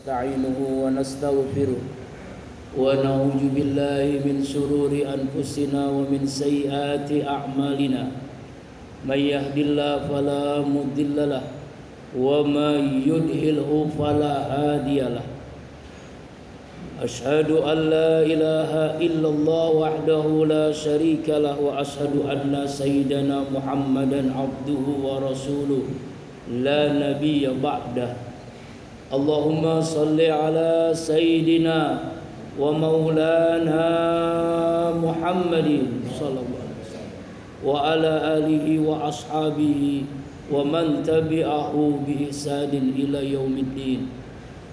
ونستعينه ونستغفره ونعوذ بالله من شرور أنفسنا ومن سيئات أعمالنا من يهد الله فلا مضل له ومن يضلل فلا هادي له أشهد أن لا إله إلا الله وحده لا شريك له وأشهد أن سيدنا محمدا عبده ورسوله لا نبي بعده اللهم صل على سيدنا ومولانا محمد صلى الله عليه وسلم وعلى آله وأصحابه ومن تبعه بإحسان إلى يوم الدين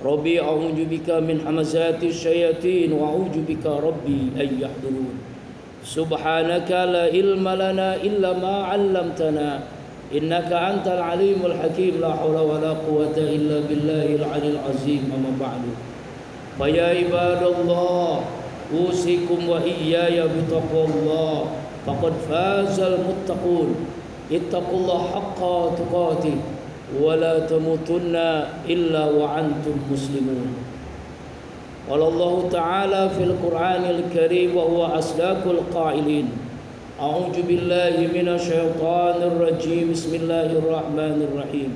ربي أعوذ بك من همزات الشياطين وأعوذ بك ربي أن يحضرون سبحانك لا علم لنا إلا ما علمتنا إنك أنت العليم الحكيم لا حول ولا قوة إلا بالله العلي العظيم أما بعد فيا عباد الله أوصيكم وإياي بتقوى الله فقد فاز المتقون اتقوا الله حق تقاته ولا تموتن إلا وأنتم مسلمون قال الله تعالى في القرآن الكريم وهو أصدق القائلين أعوذ بالله من الشيطان الرجيم بسم الله الرحمن الرحيم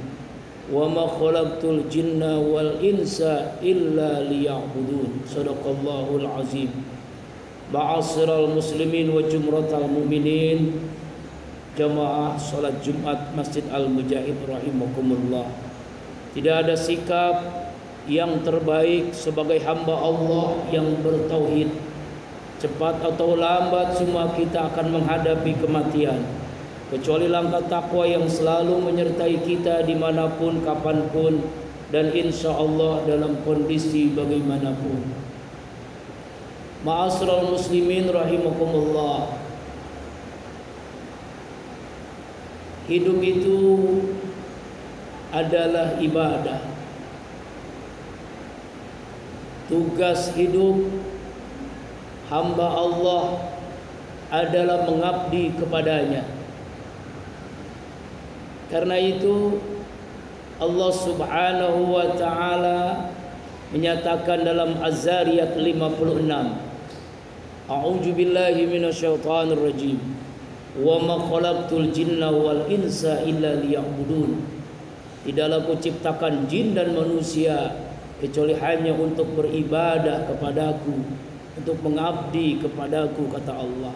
وما خلقت الجن والإنس إلا ليعبدون صدق الله العظيم معاشر المسلمين وجمرة المؤمنين jamaah salat Jumat Masjid Al-Mujahid rahimakumullah. Tidak ada sikap yang terbaik sebagai hamba Allah yang bertauhid. Cepat atau lambat semua kita akan menghadapi kematian, kecuali langkah takwa yang selalu menyertai kita dimanapun, kapanpun, dan insya Allah dalam kondisi bagaimanapun. Ma'asyiral muslimin rahimakumullah. Hidup itu adalah ibadah. Tugas hidup hamba Allah adalah mengabdi kepadanya. Karena itu Allah Subhanahu wa taala menyatakan dalam Az-Zariyat 56, A'udzu billahi minasyaitonir rajim. Wa ma khalaqtul jinna wal insa illa liya'budun. Tidaklah aku ciptakan jin dan manusia kecuali hanya untuk beribadah kepadaku, untuk mengabdi kepadaku, kata Allah.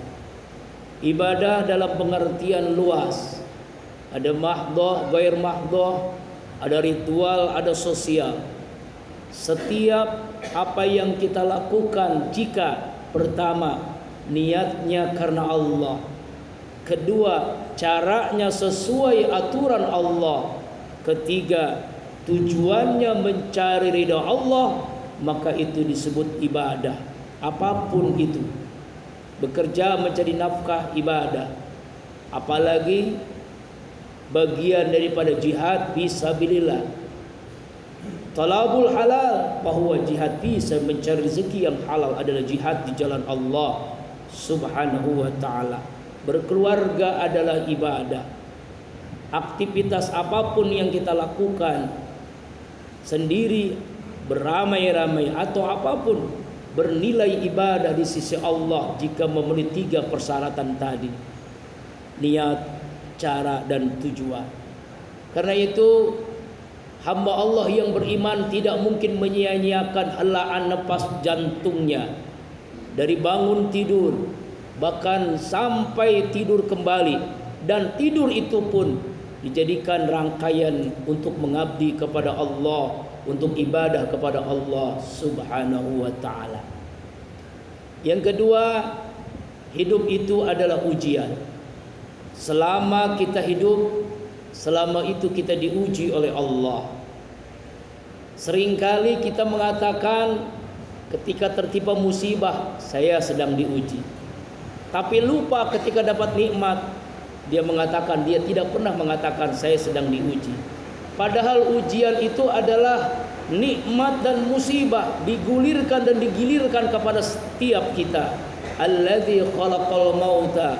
Ibadah dalam pengertian luas. Ada mahdhah, ghair mahdhah, ada ritual, ada sosial. Setiap apa yang kita lakukan, jika pertama niatnya karena Allah, kedua, caranya sesuai aturan Allah, ketiga, tujuannya mencari ridha Allah, maka itu disebut ibadah. Apapun itu, bekerja mencari nafkah ibadah, apalagi bagian daripada jihad fisabilillah. Talabul halal, bahwa jihad bisa mencari rezeki yang halal adalah jihad di jalan Allah Subhanahu wa ta'ala. Berkeluarga adalah ibadah. Aktivitas apapun yang kita lakukan, sendiri, beramai-ramai, atau apapun, bernilai ibadah di sisi Allah jika memenuhi 3 persyaratan tadi: niat, cara, dan tujuan. Karena itu hamba Allah yang beriman tidak mungkin menyia-nyiakan helaan nafas jantungnya dari bangun tidur, bahkan sampai tidur kembali, dan tidur itu pun dijadikan rangkaian untuk mengabdi kepada Allah, untuk ibadah kepada Allah Subhanahu wa ta'ala. Yang kedua, hidup itu adalah ujian. Selama kita hidup, selama itu kita diuji oleh Allah. Seringkali kita mengatakan ketika tertimpa musibah, saya sedang diuji. Tapi lupa ketika dapat nikmat, dia mengatakan, dia tidak pernah mengatakan saya sedang diuji. Padahal ujian itu adalah nikmat dan musibah, digulirkan dan digilirkan kepada setiap kita. Alladzi khalaqal mauta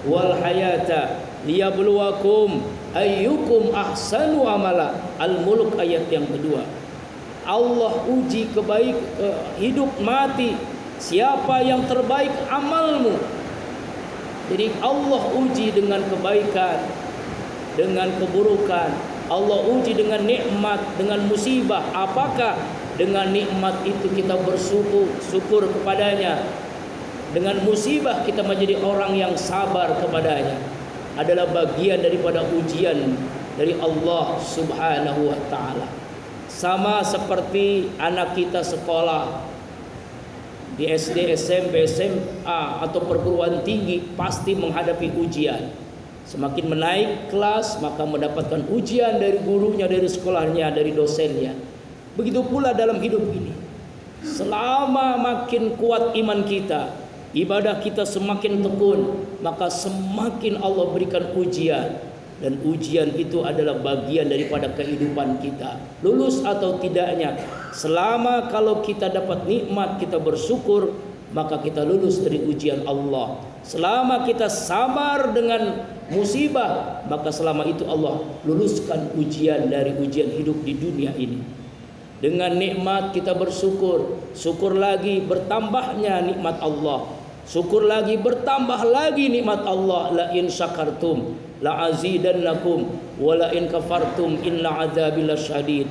wal hayata liyabluwakum ayyukum ahsanu amala. Al-Mulk ayat yang kedua. Allah uji hidup mati, siapa yang terbaik amalmu. Jadi Allah uji dengan kebaikan, dengan keburukan. Allah uji dengan nikmat, dengan musibah. Apakah dengan nikmat itu kita syukur kepadanya, dengan musibah kita menjadi orang yang sabar kepadanya, adalah bagian daripada ujian dari Allah Subhanahu wa taala. Sama seperti anak kita sekolah di SD, SMP, SMA atau perguruan tinggi pasti menghadapi ujian. Semakin menaik kelas maka mendapatkan ujian dari gurunya, dari sekolahnya, dari dosennya. Begitu pula dalam hidup ini. Selama makin kuat iman kita, ibadah kita semakin tekun, maka semakin Allah berikan ujian. Dan ujian itu adalah bagian daripada kehidupan kita. Lulus atau tidaknya, selama kalau kita dapat nikmat kita bersyukur, maka kita lulus dari ujian Allah. Selama kita sabar dengan musibah, maka selama itu Allah luluskan ujian dari ujian hidup di dunia ini. Dengan nikmat kita bersyukur, syukur lagi bertambahnya nikmat Allah, syukur lagi bertambah lagi nikmat Allah. La in syakartum la azidannakum wa la in kafartum inna azabi lasyadid.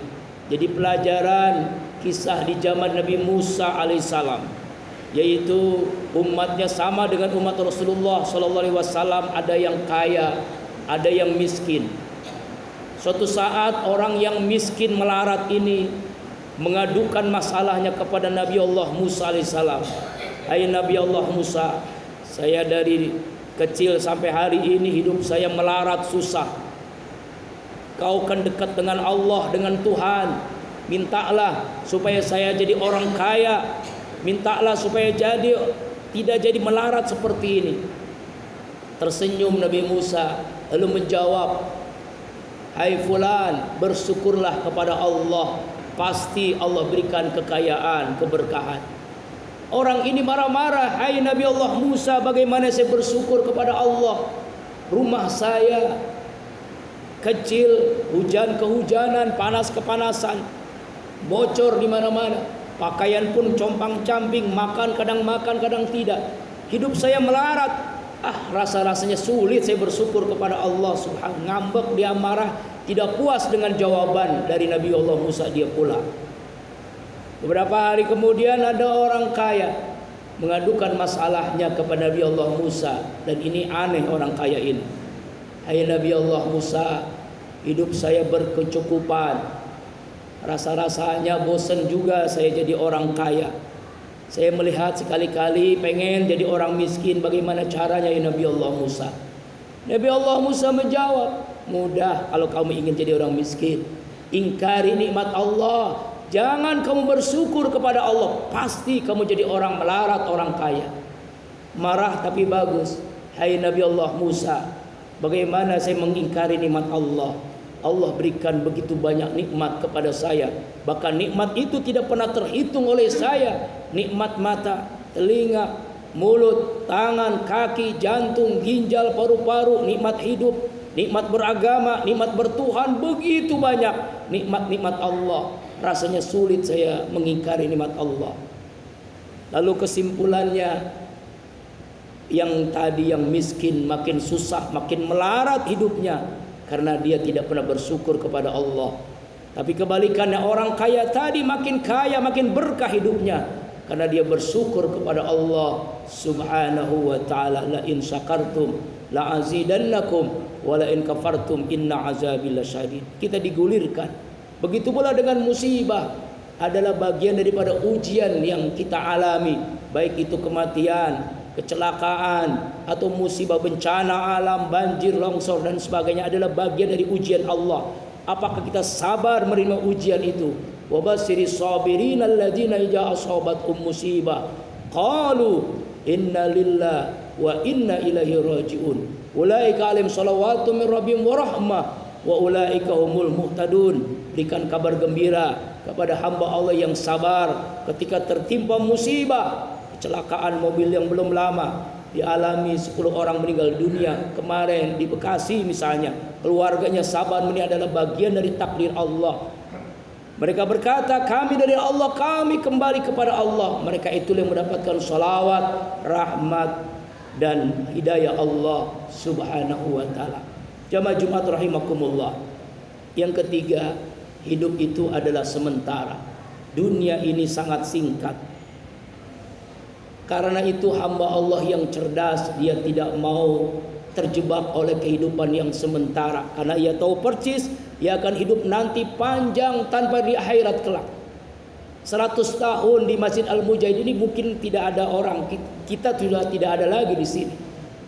Jadi pelajaran kisah di zaman Nabi Musa alaihissalam, yaitu umatnya sama dengan umat Rasulullah sallallahu alaihi wasallam, ada yang kaya, ada yang miskin. Suatu saat orang yang miskin melarat ini mengadukan masalahnya kepada Nabi Allah Musa alaihissalam. Hai Nabi Allah Musa, saya dari kecil sampai hari ini hidup saya melarat susah. Kau kan dekat dengan Allah, dengan Tuhan. Mintalah supaya saya jadi orang kaya. Mintalah supaya tidak jadi melarat seperti ini. Tersenyum Nabi Musa lalu menjawab, hai fulan, bersyukurlah kepada Allah, pasti Allah berikan kekayaan, keberkahan. Orang ini marah-marah, hai Nabi Allah Musa, bagaimana saya bersyukur kepada Allah? Rumah saya kecil, hujan kehujanan, panas kepanasan, bocor di mana-mana, pakaian pun compang-camping, makan kadang tidak. Hidup saya melarat. Rasa-rasanya sulit saya bersyukur kepada Allah Subhanahu. Ngambek, dia marah, tidak puas dengan jawaban dari Nabi Allah Musa, dia pulang. Beberapa hari kemudian ada orang kaya mengadukan masalahnya kepada Nabi Allah Musa, dan ini aneh orang kaya ini. Hai Nabi Allah Musa, hidup saya berkecukupan. Rasa-rasanya bosan juga saya jadi orang kaya. Saya melihat sekali-kali pengen jadi orang miskin. Bagaimana caranya ya Nabi Allah Musa? Nabi Allah Musa menjawab, mudah kalau kamu ingin jadi orang miskin. Ingkari nikmat Allah. Jangan kamu bersyukur kepada Allah, pasti kamu jadi orang melarat, orang kaya. Marah tapi bagus. Hai Nabi Allah Musa, bagaimana saya mengingkari nikmat Allah? Allah berikan begitu banyak nikmat kepada saya. Bahkan nikmat itu tidak pernah terhitung oleh saya. Nikmat mata, telinga, mulut, tangan, kaki, jantung, ginjal, paru-paru, nikmat hidup, nikmat beragama, nikmat bertuhan, begitu banyak nikmat-nikmat Allah. Rasanya sulit saya mengingkari nikmat Allah. Lalu kesimpulannya, yang tadi yang miskin makin susah, makin melarat hidupnya karena dia tidak pernah bersyukur kepada Allah. Tapi kebalikannya, orang kaya tadi makin kaya, makin berkah hidupnya karena dia bersyukur kepada Allah Subhanahu wa taala. La in syakartum la azidannakum wa la in kafartum inna azabi lasyadid. Kita digulirkan. Begitu pula dengan musibah, adalah bagian daripada ujian yang kita alami, baik itu kematian, kecelakaan, atau musibah bencana alam, banjir, longsor dan sebagainya, adalah bagian dari ujian Allah. Apakah kita sabar menerima ujian itu? Wa basyiris sabirin alladzina idza asabatuhum musibah qalu inna lillahi wa inna ilaihi rajiun. Ulaika alaihim shalawatu min rabbihim wa rahmah wa ulaika humul muhtadun. Berikan kabar gembira kepada hamba Allah yang sabar ketika tertimpa musibah. Kecelakaan mobil yang belum lama dialami, 10 orang meninggal dunia kemarin di Bekasi misalnya. Keluarganya sabar, ini adalah bagian dari takdir Allah. Mereka berkata, kami dari Allah, kami kembali kepada Allah. Mereka itu yang mendapatkan salawat, rahmat, dan hidayah Allah subhanahu wa ta'ala. Jamaah Jumat rahimakumullah. Yang ketiga, hidup itu adalah sementara. Dunia ini sangat singkat. Karena itu hamba Allah yang cerdas, dia tidak mau terjebak oleh kehidupan yang sementara. Karena ia tahu persis, ia akan hidup nanti panjang tanpa di akhirat kelak. 100 tahun di Masjid Al-Mujahid ini mungkin tidak ada orang, kita sudah tidak ada lagi di sini.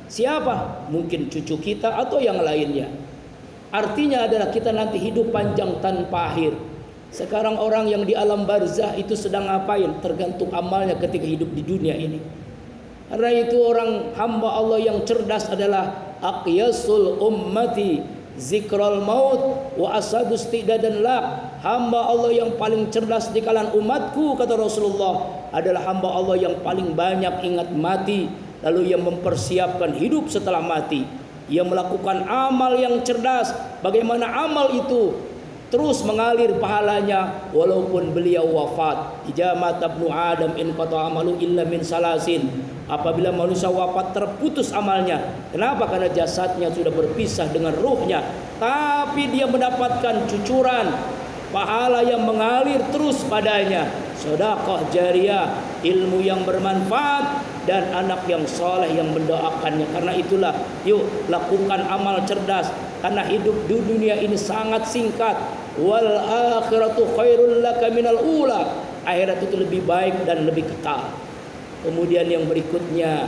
Siapa? Mungkin cucu kita atau yang lainnya. Artinya adalah kita nanti hidup panjang tanpa akhir. Sekarang orang yang di alam barzah itu sedang ngapain? Tergantung amalnya ketika hidup di dunia ini. Karena itu orang hamba Allah yang cerdas adalah aqyasul ummati zikral maut wa asadu istidadan lak. Hamba Allah yang paling cerdas di kalangan umatku, kata Rasulullah, adalah hamba Allah yang paling banyak ingat mati, lalu yang mempersiapkan hidup setelah mati. Ia melakukan amal yang cerdas. Bagaimana amal itu terus mengalir pahalanya walaupun beliau wafat. Ijamat ibnu Adam in qata amalu illa min salasin. Apabila manusia wafat terputus amalnya. Kenapa? Karena jasadnya sudah berpisah dengan ruhnya. Tapi dia mendapatkan cucuran pahala yang mengalir terus padanya. Sedekah jariyah, ilmu yang bermanfaat, dan anak yang soleh yang mendoakannya. Karena itulah, yuk lakukan amal cerdas. Karena hidup di dunia ini sangat singkat. Wal akhiratu khairul laka minal ula. Akhirat itu lebih baik dan lebih kekal. Kemudian yang berikutnya,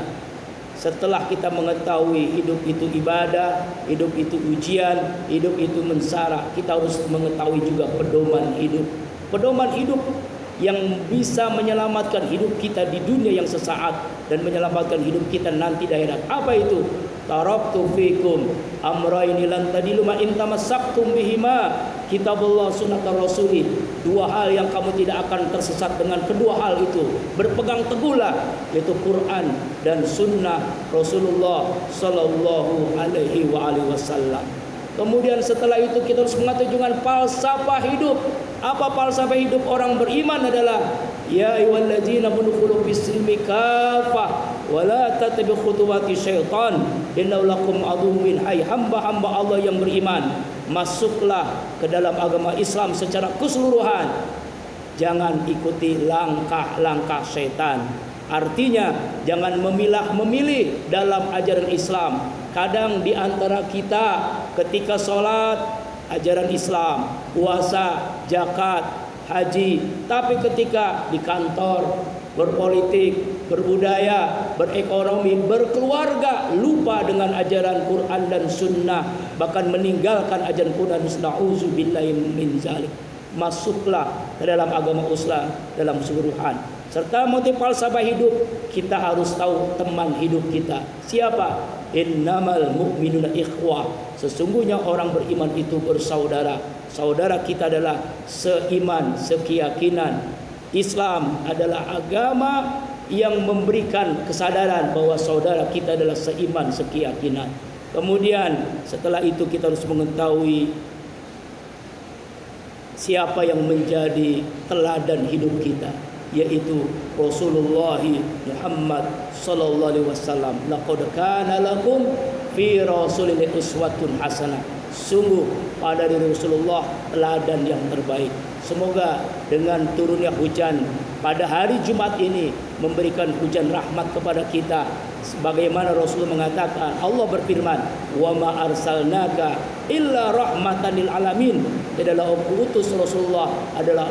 setelah kita mengetahui hidup itu ibadah, hidup itu ujian, hidup itu mensara, kita harus mengetahui juga pedoman hidup. Pedoman hidup yang bisa menyelamatkan hidup kita di dunia yang sesaat dan menyelamatkan hidup kita nanti di akhirat. Apa itu? Taraktu fikum amrayni lan tadilu ma in tamassaktum bihima, kitabullah sunnatur rasuli. Dua hal yang kamu tidak akan tersesat dengan kedua hal itu. Berpegang teguhlah, yaitu Quran dan sunnah Rasulullah sallallahu alaihi wasallam. Kemudian setelah itu kita harus mengetahui dengan falsafah hidup. Apa falsafah hidup orang beriman adalah ya ayyuhalladzina amanu fis-silmi kafah wa la tattabi'u khutuwati syaitan innahu lakum aduwwun. Hai hamba-hamba Allah yang beriman, masuklah ke dalam agama Islam secara keseluruhan. Jangan ikuti langkah-langkah syaitan. Artinya jangan memilah-memilih dalam ajaran Islam. Kadang di antara kita ketika sholat ajaran Islam, puasa, zakat, haji, tapi ketika di kantor, berpolitik, berbudaya, berekonomi, berkeluarga, lupa dengan ajaran Quran dan Sunnah, bahkan meninggalkan ajaran Quran dan Sunnah. Auzubillahi min zalik. Masuklah ke dalam agama Islam dalam keseluruhan. Serta motif falsafah hidup, kita harus tahu teman hidup kita. Siapa? Innamal mu'minuna ikhwah. Sesungguhnya orang beriman itu bersaudara. Saudara kita adalah seiman, sekeyakinan. Islam adalah agama yang memberikan kesadaran bahwa saudara kita adalah seiman, sekeyakinan. Kemudian setelah itu kita harus mengetahui siapa yang menjadi teladan hidup kita, yaitu Rasulullah Muhammad sallallahu alaihi wasallam. Laqad kana lakum fi rasulillahi uswatun hasanah. Sungguh pada diri Rasulullah teladan yang terbaik. Semoga dengan turunnya hujan pada hari Jumat ini memberikan hujan rahmat kepada kita. Sebagaimana Rasul mengatakan, Allah berfirman, "Wa ma arsalnaka illa rahmatan lil alamin." Adalah utus Rasulullah adalah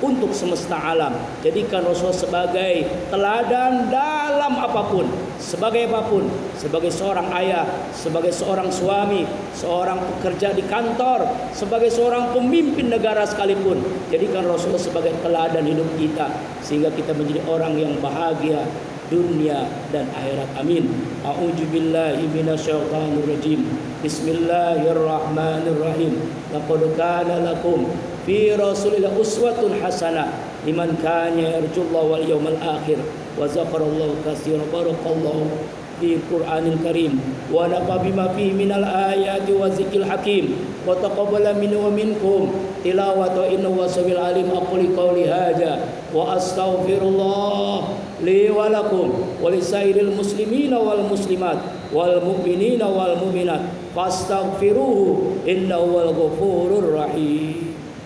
untuk semesta alam. Jadikan Rasul sebagai teladan dalam apapun, sebagai apapun, sebagai seorang ayah, sebagai seorang suami, seorang pekerja di kantor, sebagai seorang pemimpin negara sekalipun. Jadikan Rasul sebagai teladan hidup kita sehingga kita menjadi orang yang bahagia dunia dan akhirat. Amin. A'udzubillahi minasyaitonir rajim. Bismillahirrahmanirrahim. Laqad kana lakum fi rasulillah uswatun hasanah liman kana yarjullaha wal yawmal akhir wa zakarallahu katsiran. Barakallahu في القرآن الكريم ونفع بما فيه من الآيات والذكر الحكيم وتقبل مني ومنكم تلاوة إنه السميع العليم. أقول قولي هذا وأستغفر الله لي ولكم ولسائر المسلمين والمسلمات والمؤمنين والمؤمنات فاستغفروه إنه هو الغفور الرحيم.